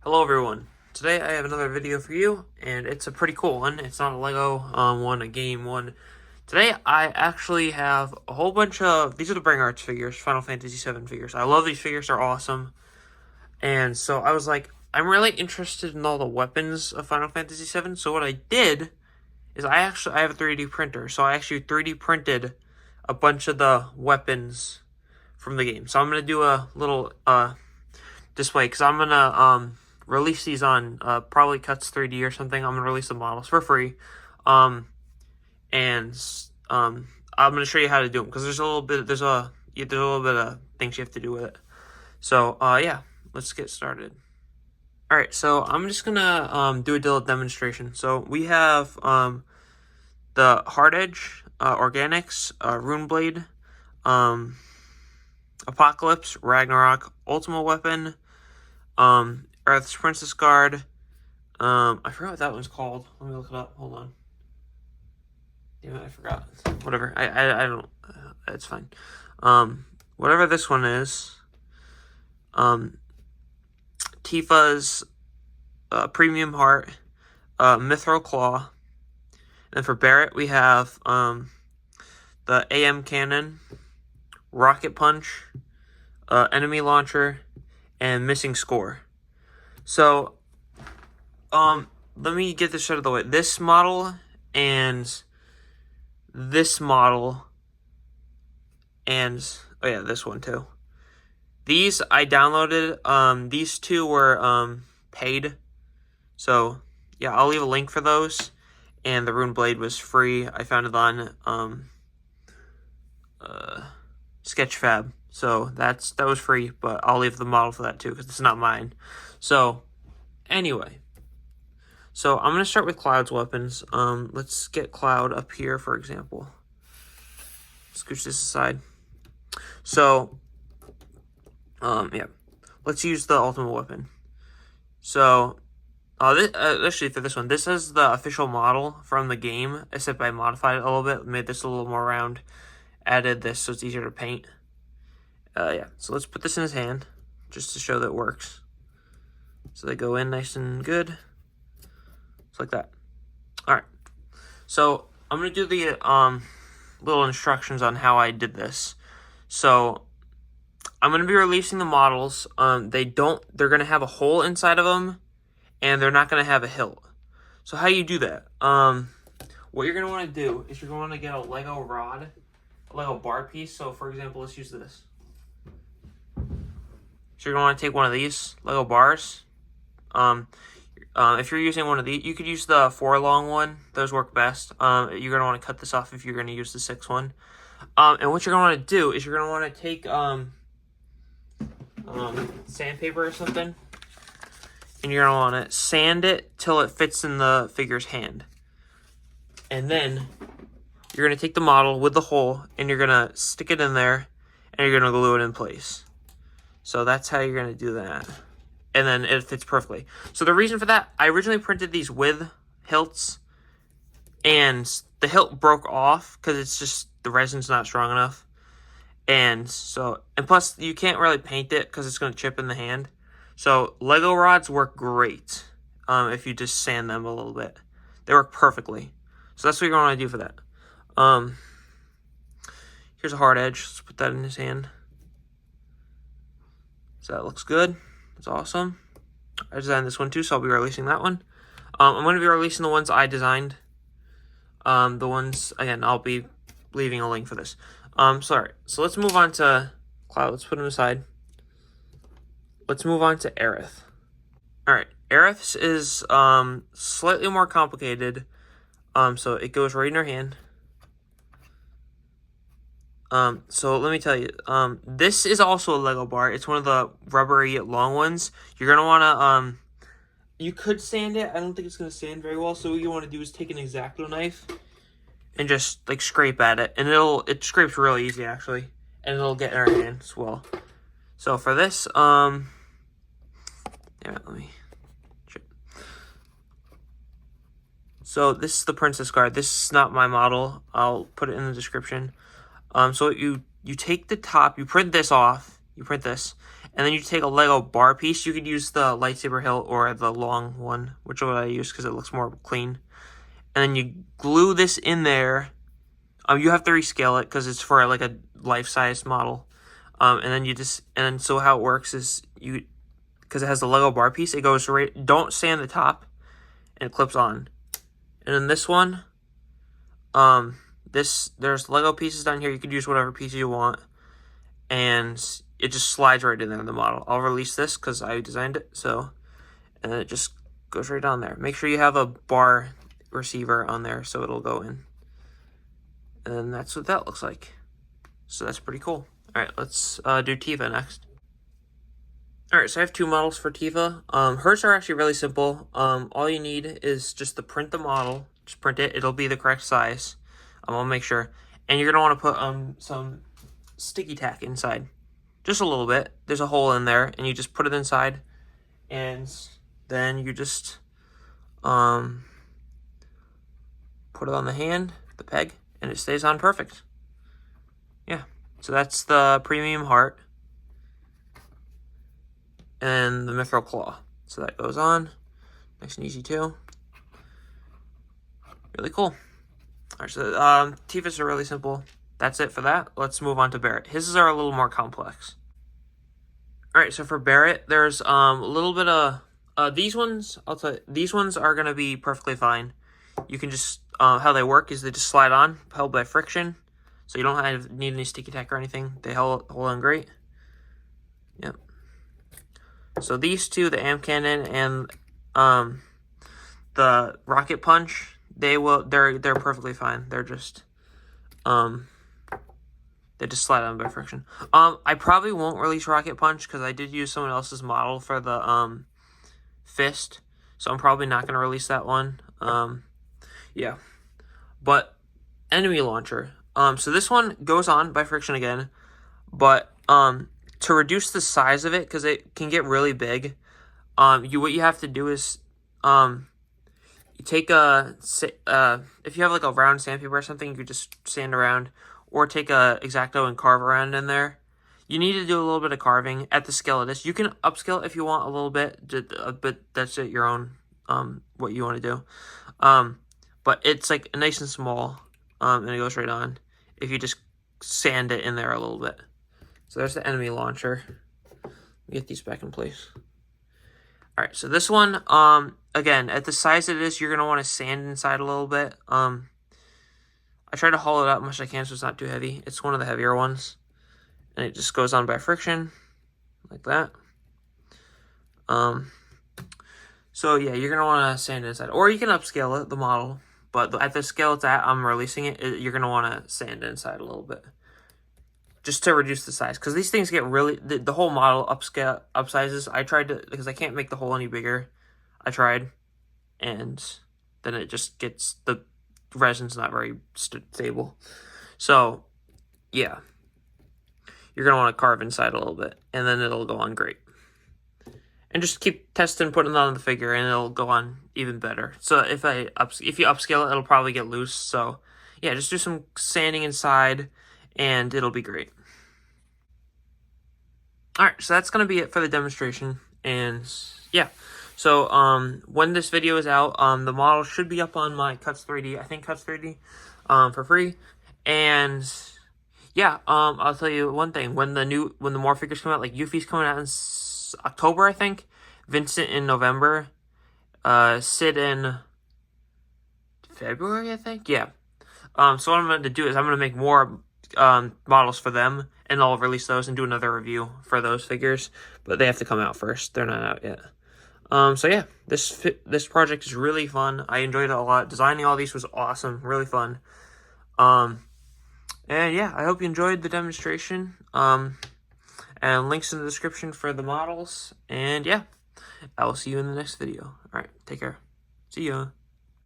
Hello everyone. Today I have another video for you, and it's a pretty cool one. It's not a Lego one, a game one. Today I actually have a whole bunch of, these are the Bring Arts figures, Final Fantasy VII figures. I love these figures, they're awesome. And so I was like, I'm really interested in all the weapons of Final Fantasy VII, so what I did is I have a 3D printer, so I actually 3D printed a bunch of the weapons from the game. So I'm going to do a little display, because I'm going to release these on probably Cuts 3D or something. I'm gonna release the models for free, and I'm gonna show you how to do them, because there's a little bit of things you have to do with it. So yeah, let's get started. All right, so I'm just gonna do a little demonstration. So we have the Hard Edge, Organics, Runeblade, Apocalypse, Ragnarok, Ultima Weapon, Earth's Princess Guard. I forgot what that one's called. Let me look it up. Hold on. Damn it, I forgot. Whatever. I don't. It's fine. Whatever this one is. Tifa's Premium Heart, Mithril Claw. And for Barret, we have the AM Cannon, Rocket Punch, Enemy Launcher, and Missing Score. So, let me get this out of the way. This model and this model and, oh yeah, this one too. These I downloaded. These two were, paid. So, yeah, I'll leave a link for those. And the Runeblade was free. I found it on, Sketchfab. So that was free, but I'll leave the model for that too, because it's not mine. So anyway, so I'm gonna start with Cloud's weapons. Let's get Cloud up here, for example. Scooch this aside. So yeah, let's use the Ultimate Weapon. So actually for this one, this is the official model from the game, except I modified it a little bit, made this a little more round, added this so it's easier to paint. Yeah, so let's put this in his hand, just to show that it works. So they go in nice and good. Just like that. Alright. So, I'm going to do the little instructions on how I did this. So, I'm going to be releasing the models. They're going to have a hole inside of them, and they're not going to have a hilt. So, how you do that? What you're going to want to do is you're going to want to get a Lego rod, a Lego bar piece. So, for example, let's use this. So you're going to want to take one of these Lego bars. If you're using one of these, you could use the 4 long one. Those work best. You're going to want to cut this off if you're going to use the 6 one. And what you're going to want to do is you're going to want to take sandpaper or something, and you're going to want to sand it till it fits in the figure's hand. And then you're going to take the model with the hole, and you're going to stick it in there, and you're going to glue it in place. So that's how you're going to do that. And then it fits perfectly. So the reason for that, I originally printed these with hilts, and the hilt broke off because it's just, the resin's not strong enough. And plus you can't really paint it because it's going to chip in the hand. So Lego rods work great if you just sand them a little bit. They work perfectly. So that's what you're going to do for that. Here's a Hard Edge. Let's put that in his hand. So that looks good. That's awesome. I designed this one too, so I'll be releasing that one. I'm going to be releasing the ones I designed. The ones, again, I'll be leaving a link for this. Sorry. So let's move on to Cloud. Let's put him aside. Let's move on to Aerith. Alright, Aerith's is slightly more complicated. So it goes right in her hand. So let me tell you, this is also a Lego bar. It's one of the rubbery long ones. You're going to want to, you could sand it. I don't think it's going to sand very well. So what you want to do is take an X-Acto knife and just like scrape at it. And it scrapes really easy actually. And it'll get in our hand as well. So for this, yeah, let me, shit. So this is the Princess Guard. This is not my model. I'll put it in the description. So you take the top, you print this off, you print this, And then you take a Lego bar piece. You could use the lightsaber hilt or the long one, which one I use because it looks more clean. And then you glue this in there. You have to rescale it because it's for like a life-size model. And then so how it works is because it has the Lego bar piece, it goes right. Don't sand the top, and it clips on. And then this one, there's Lego pieces down here. You could use whatever piece you want, and it just slides right in there in the model. I'll release this because I designed it, and then it just goes right on there. Make sure you have a bar receiver on there so it'll go in. And then that's what that looks like. So that's pretty cool. All right, let's do Tifa next. All right, so I have 2 models for Tifa. Hers are actually really simple. All you need is just to print the model. Just print it. It'll be the correct size. I'll make sure. And you're gonna want to put some sticky tack inside, just a little bit. There's a hole in there, and you just put it inside, and then you just put it on the hand, the peg, and it stays on perfect. Yeah. So that's the premium heart and the mithril claw. So that goes on. Nice and easy too. Really cool. Alright, so Tifa's are really simple. That's it for that. Let's move on to Barrett. His are a little more complex. Alright, so for Barrett, there's a little bit of these ones, I'll tell you, these ones are gonna be perfectly fine. You can just how they work is they just slide on, held by friction. So you don't need any sticky tack or anything. They hold on great. Yep. So these two, the Amp Cannon and the Rocket Punch, they're perfectly fine. They're just they just slide on by friction. I probably won't release Rocket Punch because I did use someone else's model for the fist, so I'm probably not gonna release that one. Yeah, but enemy launcher. So this one goes on by friction again, but to reduce the size of it, because it can get really big, what you have to do is you take if you have like a round sandpaper or something, you could just sand around, or take a X-Acto and carve around in there. You need to do a little bit of carving at the scale of this. You can upscale it if you want a little bit, but that's at your own what you want to do. But it's like nice and small, and it goes right on if you just sand it in there a little bit. So there's the enemy launcher. Get these back in place. All right, so this one, again, at the size it is, you're gonna want to sand inside a little bit. I try to haul it out as much as I can so it's not too heavy. It's one of the heavier ones, and it just goes on by friction, like that. So yeah, you're gonna want to sand it inside, or you can upscale it, the model. But at the scale it's at, I'm releasing it, you're going to want to sand it inside a little bit, just to reduce the size. Because these things get really, the whole model upsizes. I tried to, because I can't make the hole any bigger. I tried, and then it just gets, the resin's not very stable. So, yeah. You're going to want to carve inside a little bit, and then it'll go on great. And just keep testing, putting it on the figure, and it'll go on even better. So if you upscale it, it'll probably get loose. So yeah, just do some sanding inside, and it'll be great. All right, so that's gonna be it for the demonstration. And yeah, so when this video is out, the model should be up on my Cuts 3D. I think Cuts 3D, for free. And yeah, I'll tell you one thing: when the more figures come out, like Yuffie's coming out in October, I think. Vincent in November. Sid in February, I think. Yeah. So what I'm going to do is I'm going to make more models for them, and I'll release those and do another review for those figures. But they have to come out first. They're not out yet. So yeah, this project is really fun. I enjoyed it a lot. Designing all these was awesome. Really fun. And yeah, I hope you enjoyed the demonstration. And links in the description for the models. And yeah, I will see you in the next video. All right, take care. See ya.